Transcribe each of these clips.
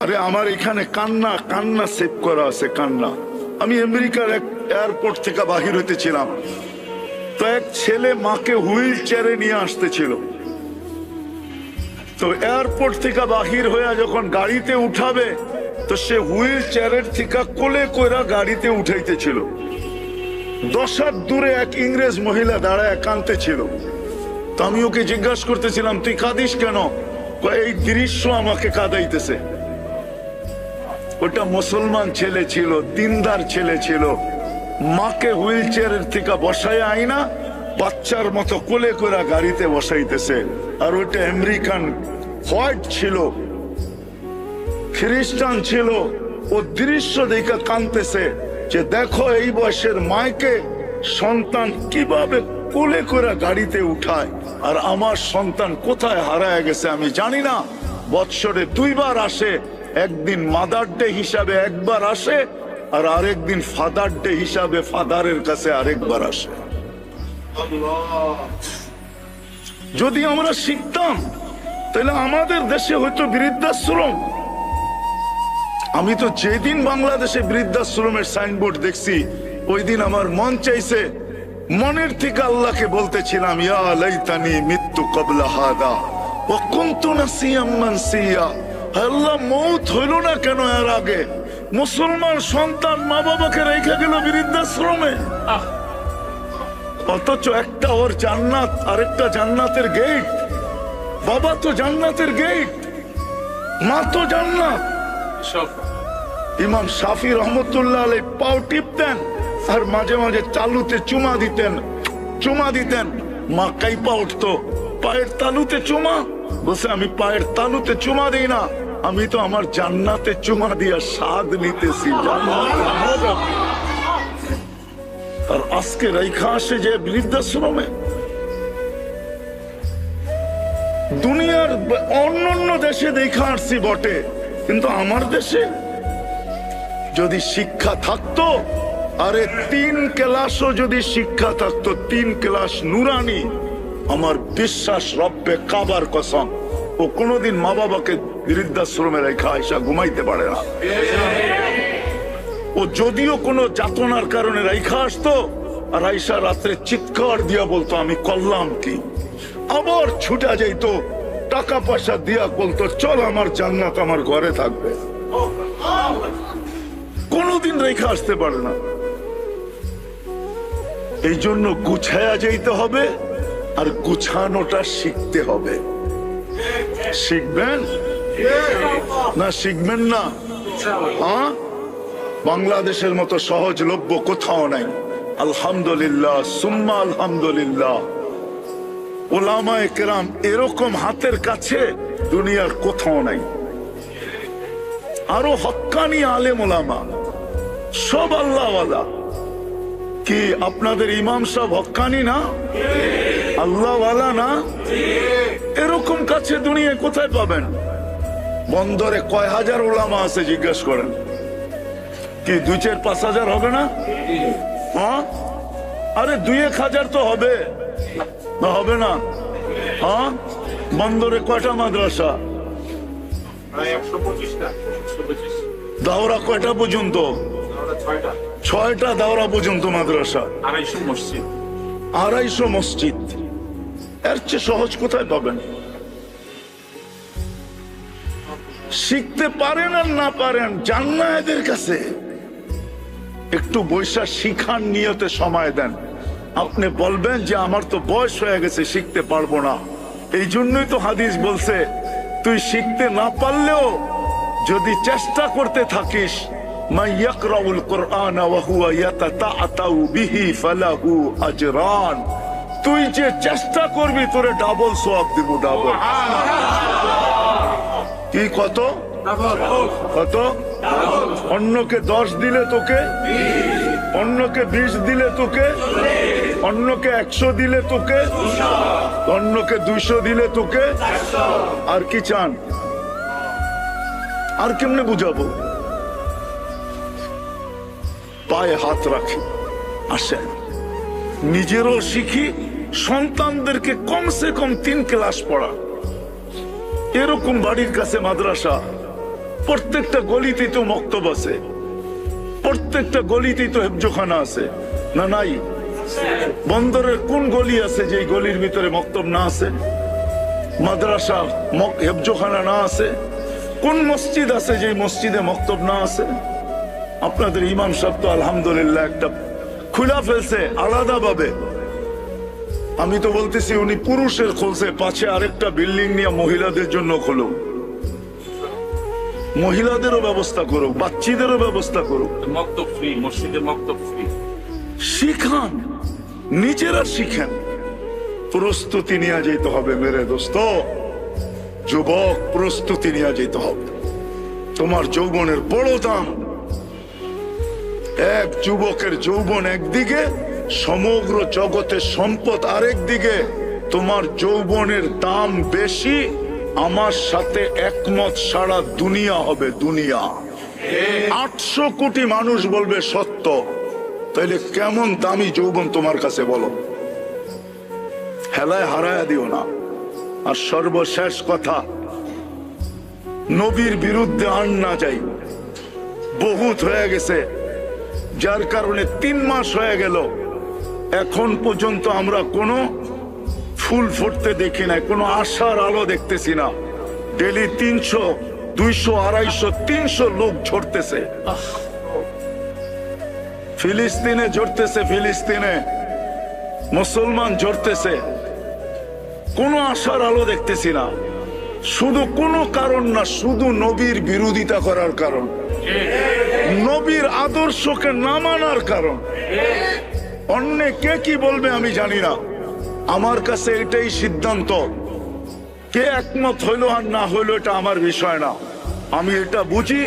আরে আমার এখানে কান্না কান্না সেভ করা আছে, কান্না। আমি আমেরিকার এক এয়ারপোর্ট থেকে বাহির হইতেছিলাম, তো এক ছেলে মাকে হুইল চেয়ারে নিয়ে আসতেছিল। তো এয়ারপোর্ট থেকে বাহির হয়ে যখন গাড়িতে উঠাবে, তো সে হুইল চেয়ারের থেকে কোলে কইরা গাড়িতে উঠাইতেছিল। 10 হাত দূরে এক ইংরেজ মহিলা দাঁড়ায় কাঁদতেছিল। তো আমি ওকে জিজ্ঞাসা করতেছিলাম, তুই কাঁদিস কেন? এই দৃশ্য আমাকে কাঁদাইতেছে। ওটা মুসলমান ছেলে ছিল, দিনদার ছেলে ছিল, মাকে হুইল চেয়ারের থেকে বসায় আইনা বাচ্চার মতো কোলে করে গাড়িতে বসাইতেছে। আর ওইটা আমেরিকান হোয়াইট ছিল, খ্রিস্টান ছিল। ও দৃশ্য দেখে কাঁদতেছে যে দেখো এই বয়সের মাকে সন্তান কিভাবে কোলে করে গাড়িতে উঠায়, আর আমার সন্তান কোথায় হারায় গেছে আমি জানি না। বৎসরে 2 বার আসে, একদিন মাদার ডে হিসাবে একবার আসে, আর আরেকদিন ফাদার ডে হিসাবে ফাদারের কাছে আরেকবার আসে। যদি আমরা শিখতাম তাহলে আমাদের দেশে হয়তো বৃদ্ধাশ্রম। আমি তো যেদিন বাংলাদেশে বৃদ্ধাশ্রমের সাইনবোর্ড দেখছি, ওই দিন আমার মন চাইছে, মনের থেকে আল্লাহকে বলতেছিলাম, ইয়া লাইতানি মিত্তু ক্বাবলা হাদা ওয়া কুনতু নাসিয়াম মানসিয়া। আল্লাহ, মৌত হইল না কেন এর আগে? মুসলমান সন্তান মা বাবাকে রেখে গেল বৃদ্ধাশ্রমে, অথচ একটা ওর জান্নাত, আরেকটা জান্নাতের গেট। বাবা তো জান্নাতের গেট, মা তো জান্নাত। ইমাম শাফি রহমতুল্লাহ আলাইহি পাও টিপতেন আর মাঝে মাঝে তালুতে চুমা দিতেন। মা কাইপা উঠতো, পায়ের তালুতে চুমা। বসে আমি পায়ের তালুতে চুমা দিই না, আমি তো আমার জান্নাতে চুমা দিয়া স্বাদ নিতেছি। আর আজকে রেখা আসে যে বৃদ্ধাশ্রমে। দুনিয়ার অন্য দেশে দেখা আসছি বটে, কিন্তু আমার দেশে যদি শিক্ষা থাকতো, আরে 3 ক্লাসও যদি শিক্ষা থাকতো, 3 ক্লাস নুরানি, আমার বিশ্বাস রব্বে কাবার কসম, ও কোনোদিন মা বাবাকে বৃদ্ধাশ্রমে রেখা আইসা ঘুমাইতে পারে না। ও যদিও কোনো যাতনার কারণে রেখা আসতো, আর আইসা রাত্রে চিৎকার দিয়া বলতো আমি করলাম কি, আবার ছুটা যাইতো, টাকা পয়সা দিয়া বলতো চল আমার জান্নাত আমার ঘরে থাকবে। কোনদিন রেখা আসতে পারে না। এই জন্য গুছায়া যাইতে হবে, আর গুছানোটা শিখতে হবে। শিখবেন না? শিখবেন না? হ্যাঁ, বাংলাদেশের মতো সহজলভ্য কোথাও নাই। আলহামদুলিল্লাহ সুম্মা আলহামদুলিল্লাহ, উলামায়ে কেরাম এরকম হাতের কাছে দুনিয়ার কোথাও নাই। আরো হক্কানি আলেম ওলামা, সব আল্লাহওয়ালা। কি আপনাদের ইমাম সাহেব হক্কানি না? আল্লাহওয়ালা না? এরকম কাছে দুনিয়ায় কোথায় পাবেন? বন্দরে কয় হাজার ওলামা আছে জিজ্ঞেস করেন, কি 2-4-5 হাজার হবে না? হ্যাঁ, আরে 2-1 হাজার তো হবে না? হবে না? হ্যাঁ, বন্দরে কয়টা মাদ্রাসা? দাওরা কয়টা পর্যন্ত? 6টা দাওরা পর্যন্ত মাদ্রাসা, 250 মসজিদ। এর চেয়ে সহজ কোথায় পাবেন? শিখতে পারেন আর না পারেন, জান্নাত এদের কাছে। একটু বৈশা শিখার নিয়তে সময় দেন। আপনি বলবেন যে আমার তো বয়স হয়ে গেছে, শিখতে পারবো না। এই জন্যই তো হাদিস বলছে, তুই শিখতে না পারলেও যদি চেষ্টা করতে থাকিস, মান ইয়াকরাউল কুরআন ওয়া হুয়া ইয়াতাতাআতাউ বিহি ফালাহু আজরান, তুই যে চেষ্টা করবি তোরে ডাবল সওয়াব দিব, ডাবল। কি কত? কত? অন্যকে 10 দিলে তোকে, অন্যকে 20 দিলে তোকে, অন্যকে 100 দিলে তোকে, অন্যকে 200 দিলে তোকে। আর কি চান? আর কেমনে বুঝাবো? পায়ে হাত রাখি, আসেন নিজেরও শিখি, সন্তানদেরকে কমসে কম 3 ক্লাস পড়া। এরকম বাড়ির কাছে মাদ্রাসা, প্রত্যেকটা গলিতেই তো মক্তব আছে, প্রত্যেকটা গলিতেই তো হেফজোখানা আছে, না নাই? বন্দরের কোন গলি আছে যে গলির ভিতরে মক্তব না আছে, মাদ্রাসা হেফজোখানা না আছে? কোন মসজিদ আছে যে মসজিদে মক্তব না আছে? আপনাদের ইমাম সাহেব তো আলহামদুলিল্লাহ একটা খুলা ফেলছে আলাদা ভাবে। আমি তো বলতেছি উনি পুরুষের খুলছে, পাশে আরেকটা বিল্ডিং নিয়ে মহিলাদের জন্য খুলুক, মহিলাদেরও ব্যবস্থা করুক, বাচ্চাদেরও ব্যবস্থা করুক। মক্তব ফ্রি, মসজিদে মক্তব ফ্রি। শিখান, নিজেরা শিখেন। প্রস্তুতি নিয়ে যেতে হবে মেরে দোস্ত, যুবক, প্রস্তুতি নিয়ে যেতে হবে। তোমার যৌবনের বড় দাম। এক যুবকের যৌবন একদিকে, সমগ্র জগতের সম্পদ আরেক দিকে। তোমার যৌবনের দাম বেশি, আমার সাথে একমত, সারা দুনিয়া হবে দুনিয়া। 800 কোটি মানুষ বলবে সত্য, তাইলে কেমন দামি যৌবন তোমার কাছে বলো? হেলায় হারায়া দিও না। আর সর্বশেষ কথা, নবীর বিরুদ্ধে আন না যাই। বহুত হয়ে গেছে, যার কারণে 3 মাস হয়ে গেল, এখন পর্যন্ত আমরা কোনো ফুল ফুটতে দেখি না, কোনো আশার আলো দেখতেছি না। ডেলি 300, 200, 250, 300 লোক ঝরতেছে, ফিলিস্তিনে ঝরতেছে, ফিলিস্তিনে মুসলমান ঝরতেছে, কোনো আশার আলো দেখতেছি না। শুধু কোনো কারণ না, শুধু নবীর বিরোধিতা করার কারণ, নবীর আদর্শকে না মানার কারণ। অন্য কে কি বলবে আমি জানি না, আমার কাছে এটাই সিদ্ধান্ত। কে একমত হইলো আর না হইলো এটা আমার বিষয় না। আমি এটা বুঝি,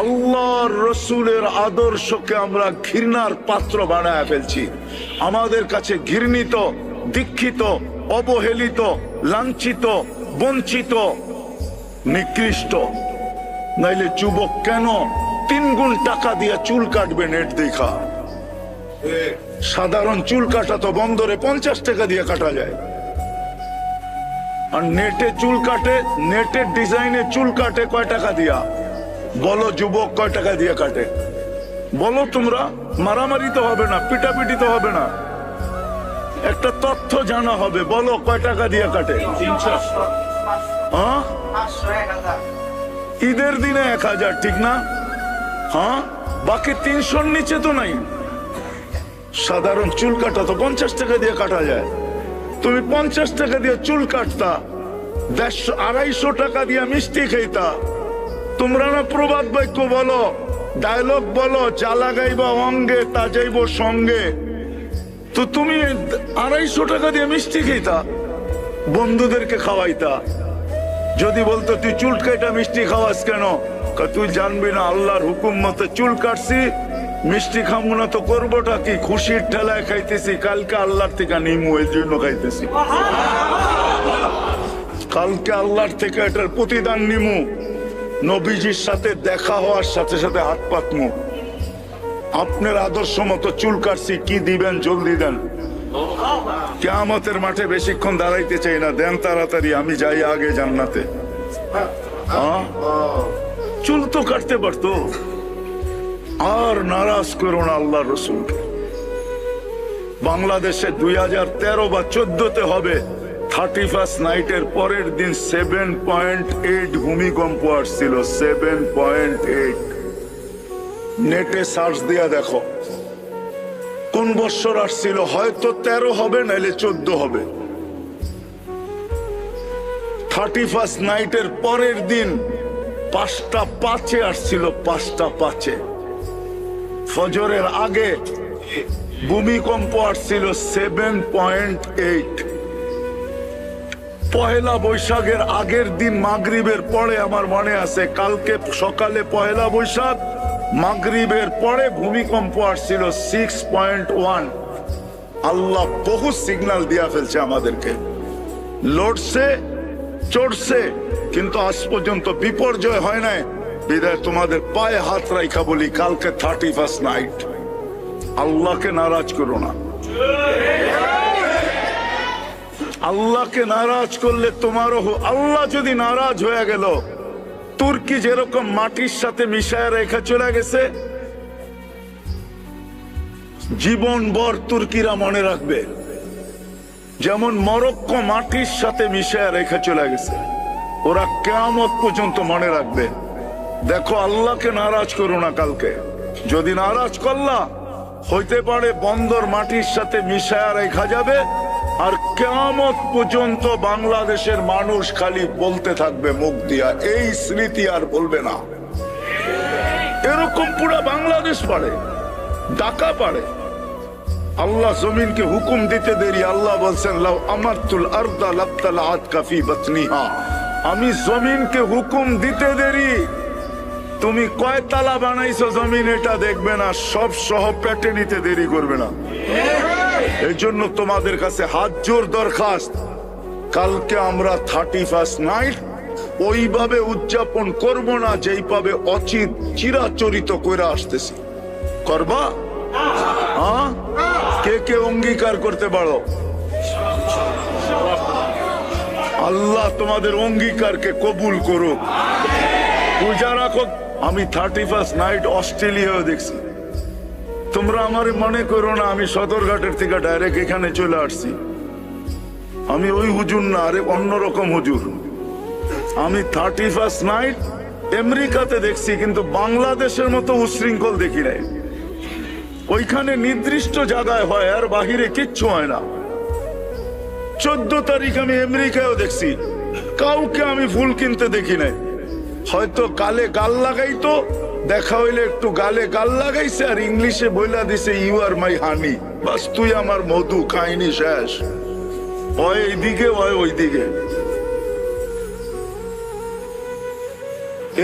আল্লাহর রসুলের আদর্শকে আমরা ঘৃণার পাত্র বানায় ফেলছি। আমাদের কাছে ঘৃণিত, দীক্ষিত, অবহেলিত, লাঞ্ছিত, বঞ্চিত, নিকৃষ্ট। নাইলে যুবক কেন 3 গুণ টাকা দিয়ে চুল কাটবে নেট দেখা? সাধারণ চুল কাটা তো বন্দরে 50 টাকা দিয়ে কাটা যায়, আর নেটে চুল কাটে, নেটের ডিজাইনে চুল কাটে কয় টাকা দিয়া? বলো যুবক, কয় টাকা দিয়ে কাটে? বলো তোমরা। মারামারি তো হবে না, পিটাপিটি তো হবে না, একটা তথ্য জানা হবে। বলো কয় টাকা দিয়ে কাটে? 300। হ্যাঁ, ঈদের দিনে 1000, ঠিক না? হ্যাঁ, বাকি 300 নিচে তো নাই। সাধারণ চুল কাটা তো 50 টাকা দিয়ে কাটা যায়। তুমি 50 টাকা দিয়ে চুল কাটতা, 150, 250 টাকা দিয়ে মিষ্টি খাইতা। তোমরা না প্রবাদ বাক্য বলো, ডায়লগ বলো, চা লাগাইবা অঙ্গে তা যাইব সঙ্গে। তো তুমি 250 টাকা দিয়ে মিষ্টি খাইতা, বন্ধুদেরকে খাওয়াইতা। যদি বলতো তুই চুল কাটা মিষ্টি খাওয়াস কেন? তুই জানবি না আল্লাহর হুকুম মতো চুল কাটছি, মিষ্টি খামু না তো করবোটা কি? খুশির ঠেলায় খাইতেছি, কালকে আল্লাহর থেকে নিমু, এই জন্য খাইতেছি। কালকে আল্লাহর থেকে এটার প্রতিদান নিমু। নবীজির সাথে দেখা হওয়ার সাথে সাথে হাত পাতমু। আপনার আদর্শ মতো চুল কাটছি, কি দিবেন জলদি দেন। কিয়ামতের মাঠে বেশিক্ষণ দাঁড়াইতে চাই না, দেন তাড়াতাড়ি, আমি যাই আগে জান্নাতে। চুল তো কাটতে পারতো। আর নারাজ করো না আল্লাহ রসুলকে। বাংলাদেশে 2013 বা 2014-তে হবে 31st নাইটের পরের দিন 7.8 ভূমিকম্প আসছিল, 7.8। নেটে সার্চ দিয়া দেখো কোন বছর আসছিল। হয়তো 13 হবে, নাইলে 14 হবে। 31st নাইটের পরের দিন 5টা 5-এ আসছিল, 5টা 5-এ। ফজরের আগে ভূমিকম্প আসছিল 7.8। পহেলা বৈশাখের আগের দিন মাগরিবের পরে, আমার মনে আছে, কালকে সকালে পহেলা বৈশাখ, মাগরিবের পরে ভূমিকম্প আসছিল 6.1। আল্লাহ বহু সিগন্যাল দিয়া ফেলছে আমাদেরকে, লড়ছে, চড়ছে, কিন্তু আজ পর্যন্ত বিপর্যয় হয় নাই। বিদায় তোমাদের পায়ে হাত রাখা বলি, কালকে 31st নাইট। আল্লাহকে নারাজ করো না। আল্লাহকে নারাজ করলে তোমারও, আল্লাহ যদি নারাজ হয়ে গেল তুর্কি যেরকম মাটির সাথে মিশায় রেখা চলে গেছে, জীবনভর তুর্কিরা মনে রাখবে। যেমন মরক্কো মাটির সাথে মিশায় রেখা চলে গেছে, ওরা কিয়ামত পর্যন্ত মনে রাখবে। দেখো, আল্লাহকে নারাজ করো না। কালকে যদি নারাজ করলা, হইতে পারে বন্দর মাটির সাথে মিশায় রেখা যাবে, আর কিয়ামত পর্যন্ত বাংলাদেশের মানুষ খালি বলতে থাকবে মুখ দিয়া, এই স্মৃতি আর বলবে না। এরকম পুরা বাংলাদেশ পারে, ঢাকা পারে। আল্লাহ জমিনকে হুকুম দিতে দেরি, আল্লাহ বলছেন লাউ আমারতুল আরদা লাবতালাআত কাফি বাতনিহা, আমি জমিনকে হুকুম দিতে দেরি, তুমি কয় তালা বানাইছো জমিন এটা দেখবে না, সব সহ পেটে নিতে দেরি করবে না। এই জন্য তোমাদের কাছে হাত জোর দরখাস্ত, কালকে আমরা 31st নাইট ওইভাবে উদযাপন করব না যেইভাবে অচিত চিরাচরিত করে আসতেছি। করবা? হ্যাঁ, কে কে অঙ্গীকার করতে পারো? আল্লাহ তোমাদের অঙ্গীকারকে কবুল করুক। পূজা রাখো। আমি 31st নাইট অস্ট্রেলিয়াও দেখছি। তোমরা আমার মনে করো না আমি সদরঘাটের থেকে ডাইরেক্ট এখানে চলে আসছি। আমি ওই হুজুর না, আরে অন্যরকম হুজুর। আমি 31st নাইট আমেরিকাতে দেখছি, কিন্তু বাংলাদেশের মতো উশৃঙ্খল দেখি নাই। ওইখানে নির্দিষ্ট জায়গায় হয়, আর বাহিরে কিচ্ছু হয় না। 14 তারিখ আমি আমেরিকায়ও দেখছি, কাউকে আমি ফুল কিনতে দেখি নাই। হয়তো গালে গাল লাগাইতো, দেখা হইলে একটু গালে গাল লাগাইছে, আর ইংলিশে বইলা দিছে ইউ আর মাই হানি, বাস তুই আমার মধু, খাইনি শেষ। হয় এইদিকে হয় ওইদিকে।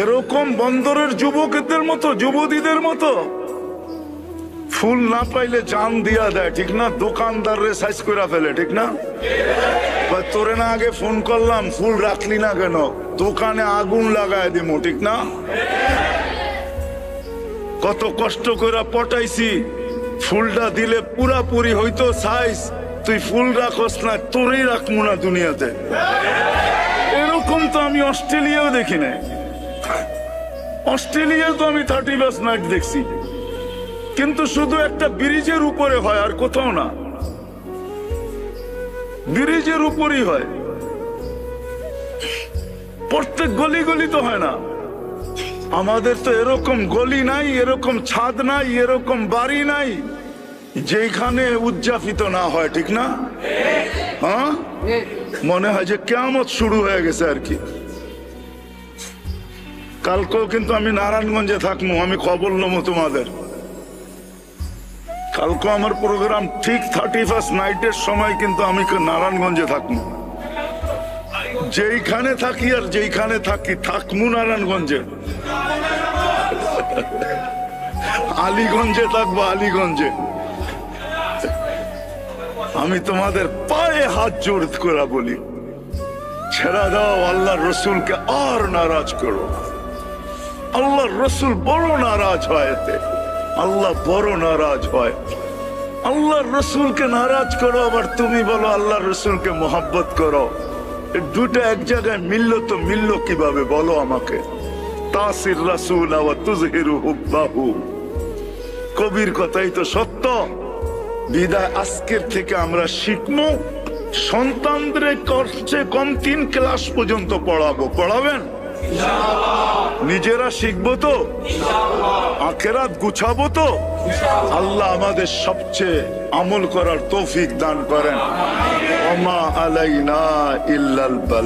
এরকম বন্দরের যুবকদের মতো, যুবতীদের মতো ফুল না পাইলে জান দিয়া দেয়, ঠিক না? দোকানদাররে সাইজ করে ফেলে, ঠিক না? তোরে না আগে ফোন করলাম, ফুল রাখলি না কেন? দোকানে আগুন লাগায় দিমু, ঠিক না? কত কষ্ট করে পটাইছি, ফুলটা দিলে পুরাপুরি হইতো সাইজ, তুই ফুল রাখস না, তোরেই রাখবো না দুনিয়াতে। এরকম তো আমি অস্ট্রেলিয়াও দেখি নাই। অস্ট্রেলিয়া তো আমি 31st নাইট দেখছি, কিন্তু শুধু একটা ব্রিজের উপরে হয়, আর কোথাও না। ব্রিজের উপরই হয়, প্রত্যেক গলি গলি তো হয় না। আমাদের তো এরকম গলি নাই, এরকম ছাদ নাই, এরকম বাড়ি নাই যেখানে উদযাপিত না হয়, ঠিক না? হ্যাঁ, মনে হয় যে কিয়ামত শুরু হয়ে গেছে আর কি। কালকেও কিন্তু আমি নারায়ণগঞ্জে থাকবো, আমি খবর নেবো তোমাদের। কালকে আমার প্রোগ্রাম ঠিক 31st নাইটের সময়, কিন্তু আমি নারায়ণগঞ্জে থাকবো। যেইখানে থাকি আর যেইখানে থাকি থাকবো নারায়ণগঞ্জে। আলীগঞ্জে থাকবো, আলীগঞ্জে। আমি তোমাদের পায়ে হাত জোর করে বলি, ছেড়া দাও, আল্লাহর রসুলকে আর নারাজ করো। আল্লাহর রসুল বড় নারাজ হয় এতে, আল্লাহ বড় নারাজ হয়। আল্লাহর রসুলকে নারাজ করো, আবার তুমি বলো আল্লাহর রসুলকে মোহাব্বত করো। দুটো এক জায়গায় মিললো তো মিললো কিভাবে বলো আমাকে? তাসির রাসূল ওয়া তুযহিরু হুব্বাহু, কবির কথাই তো সত্য। বিদায় আজকের থেকে আমরা শিখবো, সন্তানদের কমসে কম 3 ক্লাস পর্যন্ত পড়াবো। পড়াবেন? নিজেরা শিখবো তো, আখেরাত গুছাবো তো। আল্লাহ আমাদের সবচেয়ে আমল করার তৌফিক দান করেন। ওমা আলাইনা ইল্লাল বালাগ।